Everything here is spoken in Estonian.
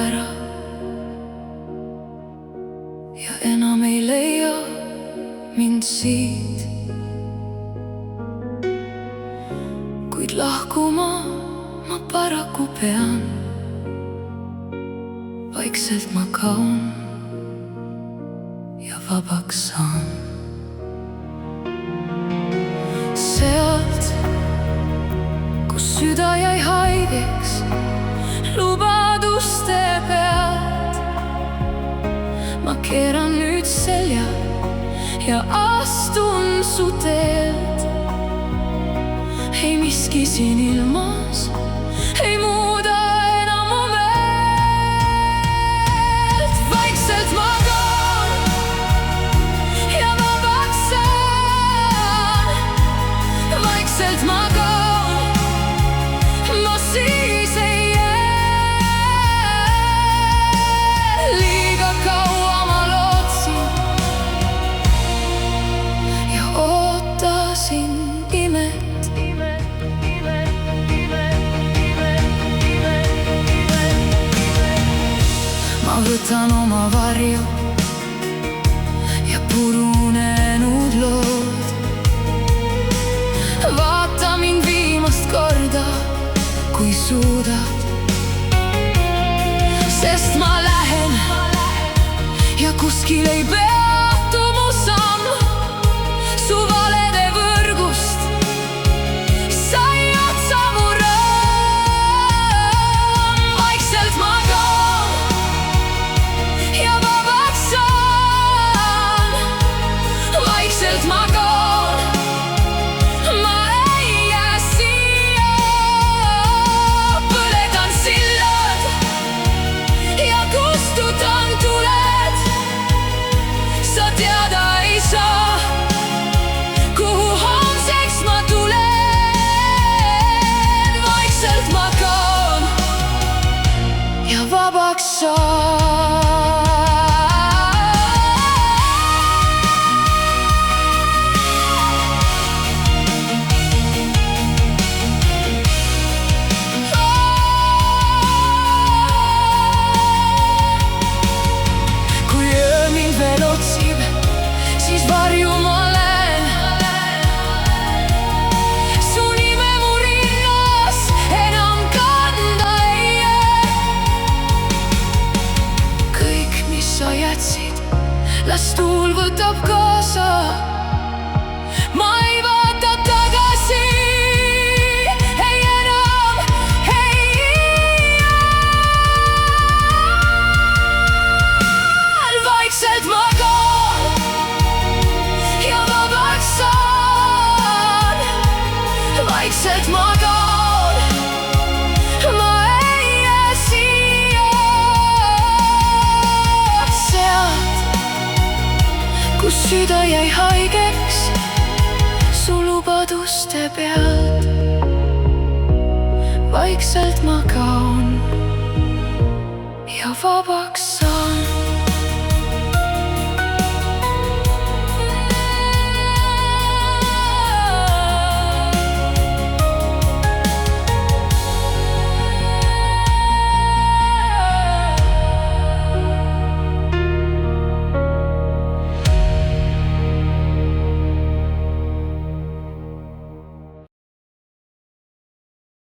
ära ja enam ei leia mind siit. Kuid lahkuma ma paraku pean, vaikselt ma kaon ja vabaks saan. Sealt, kus süda jäi haigeks lubaduste pealt, ma keeran nüüd selja ja astun su teelt. Ei miski siin ilmas ei muuda enam mu meelt. Vaikselt ma kaon ja vabaks saan. Vaikselt ma kaon, ma siis ei jää. Liiga kaua ma lootsin ja ootasin imet. Ma võtan oma varju ja purunenud lood. Vaata mind viimast korda, kui suudad, sest ma lähen ja kuskil ei peatu mu samm. Su valede võrgust sai otsa mu rõõm. Vaikselt ma kaon ja vabaks saan. Vaikselt ma kaon, ma ei jää siia. Põletan sillad ja kustutan tuled. Sa teada ei saa, kuhu homseks ma tulen. Vaikselt ma kaon ja vabaks saan. Kui öö mind veel otsib, siis varju ma lähen. Su nime mu rinnas enam kanda ei jää. Kõik, mis sa jätsid, las tuul võtab kaasa. Ma ei vaata tagasi, ei enam ei jää. Vaikselt ma kaon ja vabaks saan. Vaikselt ma kaon, ma ei jää siia. Sealt, kus süda jäi haigeks su lubaduste pealt, vaikselt ma kaon ja vabaks saan.